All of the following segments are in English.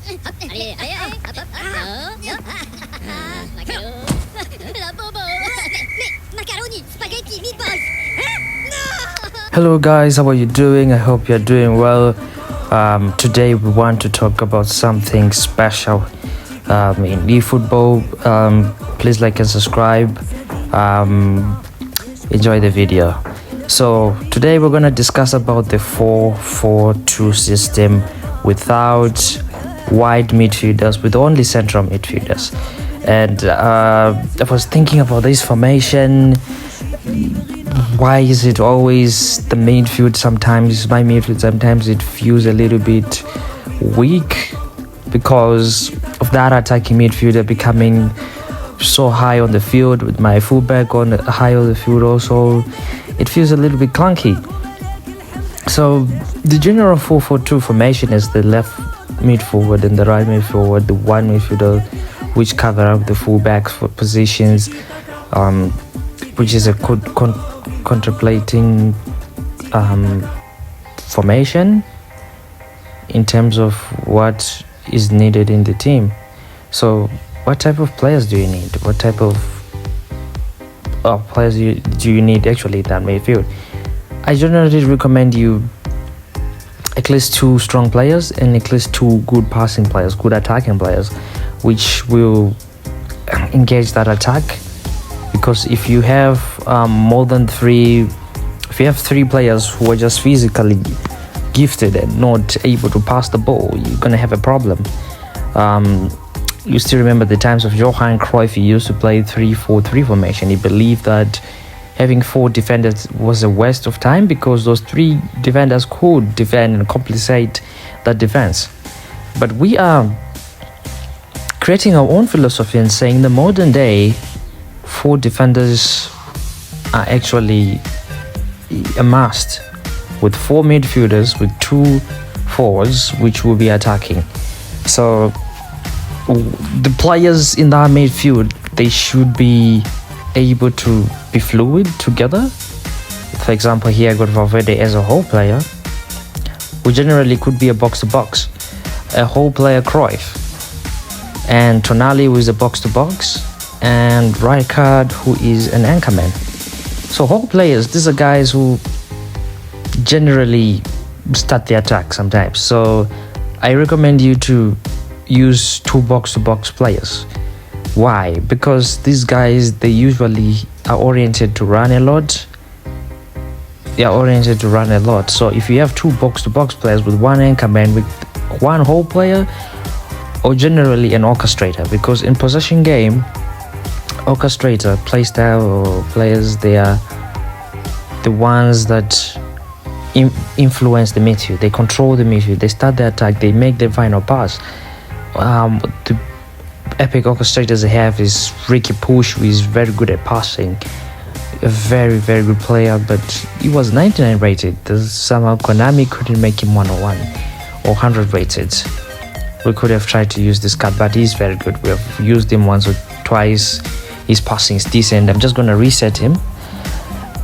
Allez, allez, hop, hop, Macaro. La bobo. Mais, macaroni, spaghetti, meatballs. Hello guys, how are you doing? I hope you're doing well. Today we want to talk about something special in eFootball. Please like and subscribe. Enjoy the video. So today we're going to discuss about the 4-4-2 system without wide midfielders, with only central midfielders. And I was thinking about this formation. Why is it always the midfield? Sometimes my midfield, sometimes it feels a little bit weak because of that attacking midfielder becoming so high on the field, with my fullback on high on the field also. It feels a little bit clunky. So the general 4-4-2 formation is the left mid forward and the right mid forward, the one midfielder which cover up the fullbacks for positions, which is a contemplating formation in terms of what is needed in the team. So what type of players do you need? What type of players do you need actually in that midfield? I generally recommend you at least 2 strong players and at least 2 good passing players, good attacking players, which will engage that attack. Because if you have more than 3, if you have 3 players who are just physically gifted and not able to pass the ball, you're gonna have a problem. You still remember the times of Johan Cruyff? He used to play 3-4-3 formation. He believed that having 4 defenders was a waste of time because those 3 defenders could defend and compensate that defense. But we are creating our own philosophy and saying the modern day 4 defenders are actually a must, with 4 midfielders, with 2 forwards which will be attacking. So the players in that midfield, they should be able to be fluid together. For example, here I got Valverde as a whole player, who generally could be a box-to-box, a whole player Cruyff, and Tonali, who is a box-to-box, and Rijkaard, who is an anchorman. So whole players, these are guys who generally start the attack sometimes. So I recommend you to use 2 box-to-box players. Why? Because these guys, they usually are oriented to run a lot. They are oriented to run a lot. So if you have 2 box-to-box players with 1 anchorman, with 1 whole player, or generally an orchestrator, because in possession game, orchestrator, playstyle, or players, they are the ones that influence the midfield. They control the midfield. They start the attack. They make the final pass. The epic orchestrators they have is Ricky Push, who is very good at passing, a very good player, but he was 99 rated. Somehow Konami couldn't make him 101 or 100 rated. We could have tried to use this card, but he's very good. We have used him once or twice. His passing is decent. I'm just going to reset him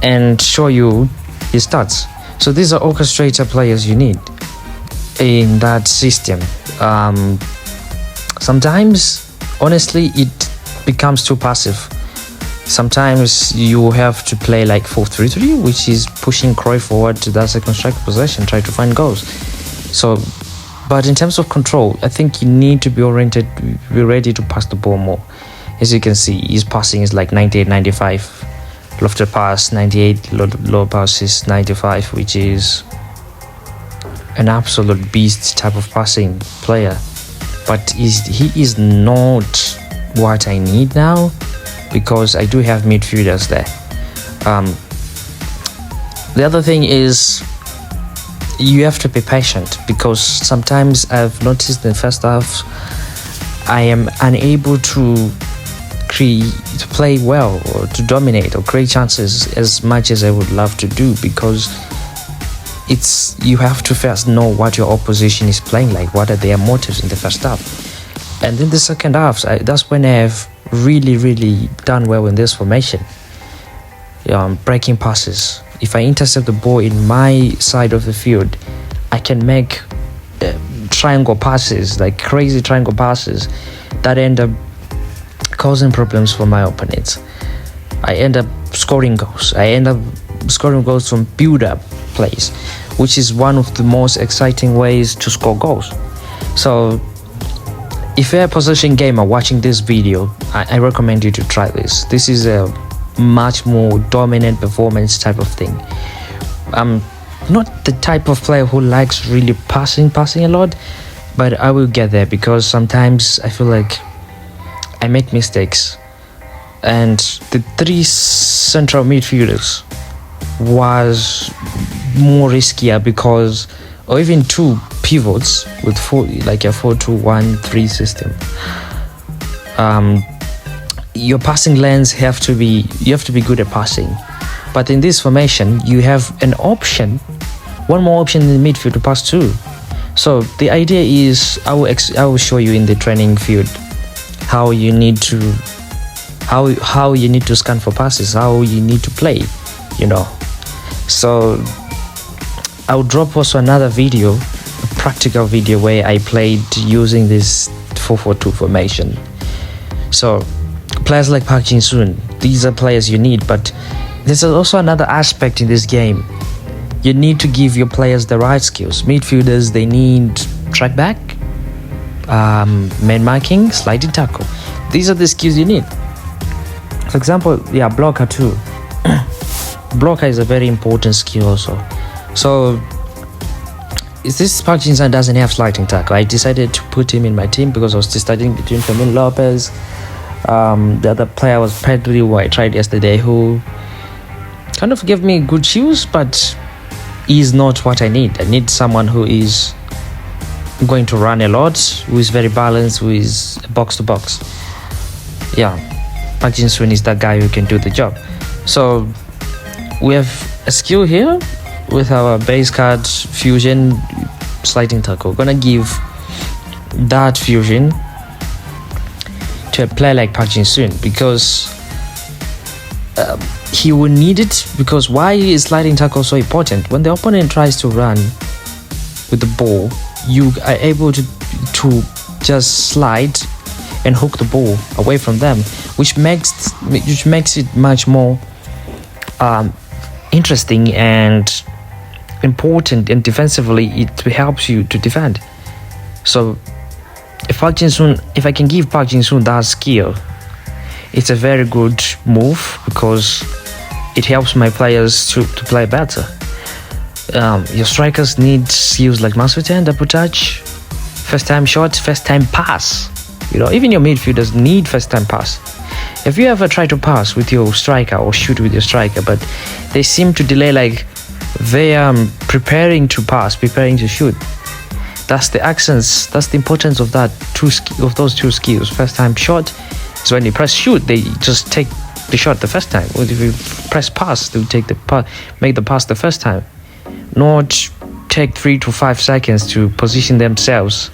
and show you his stats. So these are orchestrator players you need in that system. Sometimes, honestly, it becomes too passive. Sometimes you have to play like 4-3-3, which is pushing Cruyff forward to that second striker position, try to find goals. So, but in terms of control, I think you need to be oriented, be ready to pass the ball more. As you can see, his passing is like 98, 95. Lofted pass, 98, low pass is 95, which is an absolute beast type of passing player. But he is not what I need now, because I do have midfielders there. The other thing is you have to be patient, because sometimes I've noticed in the first half I am unable to play well or to dominate or create chances as much as I would love to do, because you have to first know what your opposition is playing like, what are their motives in the first half. And in the second half, that's when I have really done well in this formation. Breaking passes. If I intercept the ball in my side of the field, I can make triangle passes, like crazy triangle passes, that end up causing problems for my opponents. I end up scoring goals. I end up scoring goals from build-up plays, which is one of the most exciting ways to score goals. So if you're a possession gamer watching this video, I recommend you to try this. This is a much more dominant performance type of thing. I'm not the type of player who likes really passing a lot, but I will get there because sometimes I feel like I make mistakes. And the 3 central midfielders was more riskier because, or even 2 pivots with 4, like a 4-2-1-3 system. Your passing lanes you have to be good at passing, but in this formation you have one more option in the midfield to pass to. So the idea is I will show you in the training field how you need to scan for passes, how you need to play, so I'll drop also another video, a practical video where I played using this 4-4-2 formation. So players like Park Jin-soon, these are players you need, but there's also another aspect in this game. You need to give your players the right skills. Midfielders, they need track back, man marking, sliding tackle. These are the skills you need. For example, blocker too. Blocker is a very important skill also. So this Park Jin-soon doesn't have sliding tackle. I decided to put him in my team because I was deciding between Fermin Lopez. The other player was Pedri, who I tried yesterday, who kind of gave me good shoes, but is not what I need. I need someone who is going to run a lot, who is very balanced, who is box to box. Park Jin-soon is that guy who can do the job. So we have a skill here with our base card fusion sliding tackle. Gonna give that fusion to a player like Park Jin-soon because he will need it. Because why is sliding tackle so important? When the opponent tries to run with the ball, you are able to just slide and hook the ball away from them, which makes it much more interesting and important, and defensively it helps you to defend. So if I can give Park Jin-soon that skill, it's a very good move because it helps my players to play better. Your strikers need skills like Masuten, double touch, first time shot, first time pass. Even your midfielders need first time pass. If you ever try to pass with your striker or shoot with your striker, but they seem to delay, like they are preparing to pass, preparing to shoot, that's the accents, that's the importance of those 2 skills. First time shot is when you press shoot, they just take the shot the first time. Or if you press pass, they will make the pass the first time, not take 3 to 5 seconds to position themselves.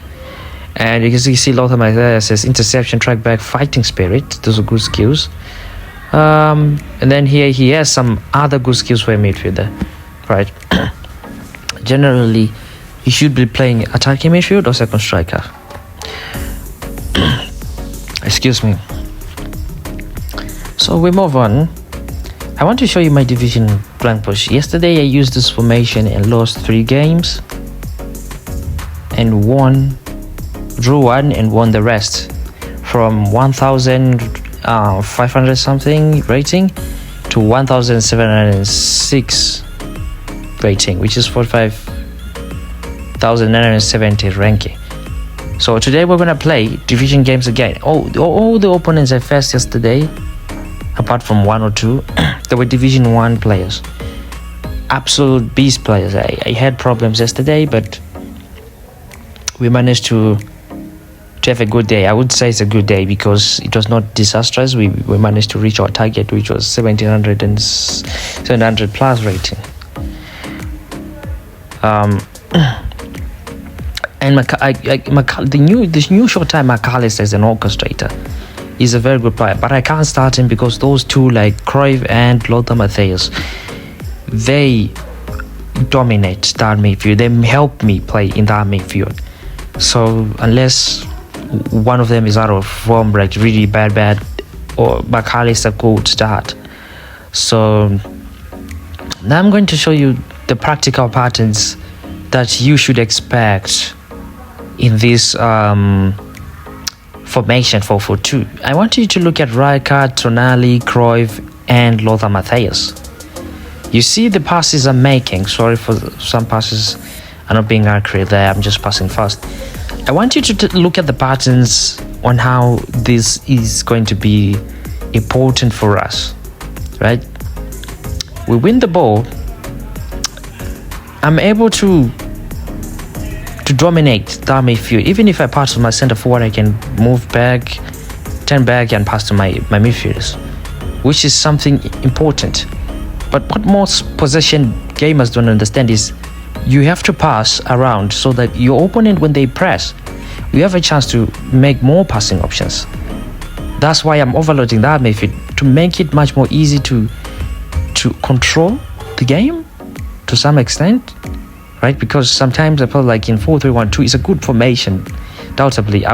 And you can see Lothar Matthäus says interception, track back, fighting spirit. Those are good skills. And then here he has some other good skills for a midfielder, right? Generally, you should be playing attacking midfield or second striker. Excuse me. So we move on. I want to show you my division blank push. Yesterday I used this formation and lost 3 games and drew 1 and won the rest, from 1,500 something rating to 1,706 rating, which is 45,970 ranking. So today we're gonna play division games again. All the opponents I faced yesterday, apart from 1 or 2, they were Division 1 players, absolute beast players. I had problems yesterday, but we managed to have a good day. I would say it's a good day because it was not disastrous. We managed to reach our target, which was 700 and 700 plus rating. And this new short-time McAllister as an orchestrator is a very good player, but I can't start him because those 2, like Cruyff and Lothar Matthäus, they dominate that midfield. They help me play in that midfield. So unless one of them is out of form, like really bad, or McAllister could start. So now I'm going to show you the practical patterns that you should expect in this formation 4-4-2. I want you to look at Rijkaard, Tonali, Cruyff, and Lothar Matthäus. You see the passes I'm making. Sorry for some passes are not being accurate there. I'm just passing fast. I want you to look at the patterns on how this is going to be important for us, right? We win the ball. I'm able to dominate that midfield. Even if I pass to my center forward, I can move back, turn back, and pass to my midfielders, which is something important. But what most possession gamers don't understand is you have to pass around so that your opponent, when they press, you have a chance to make more passing options. That's why I'm overloading that midfield, to make it much more easy to control the game to some extent, right? Because sometimes I feel like in 4-3-1-2 is a good formation. Doubtably,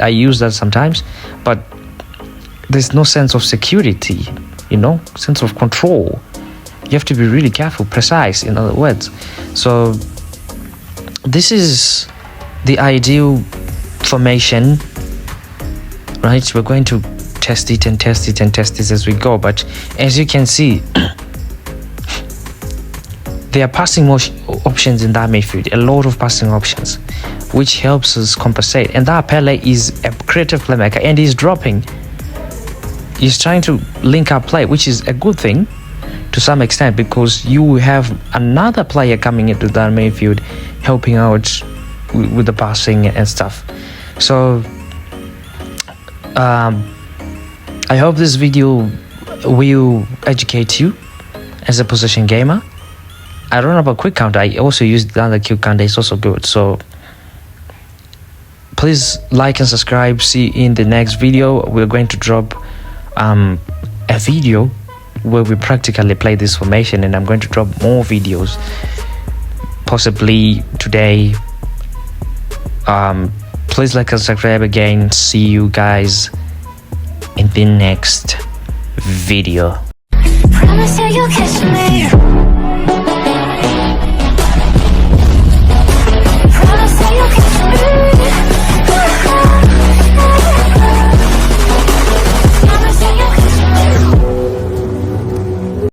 I use that sometimes, but there's no sense of security, sense of control. You have to be really careful, precise, in other words. So this is the ideal formation, right? We're going to test it and test it and test it as we go, but as you can see, there are passing options in that midfield, a lot of passing options, which helps us compensate. And that Pele is a creative playmaker, and he's dropping. He's trying to link up play, which is a good thing to some extent, because you have another player coming into that midfield helping out with the passing and stuff. So I hope this video will educate you as a possession gamer. I don't know about quick counter. I also use the other quick counter. It's also good. So please like and subscribe. See you in the next video. We're going to drop a video where we practically play this formation, and I'm going to drop more videos possibly today. Please like and subscribe again. See you guys in the next video. Promise you you'll catch me.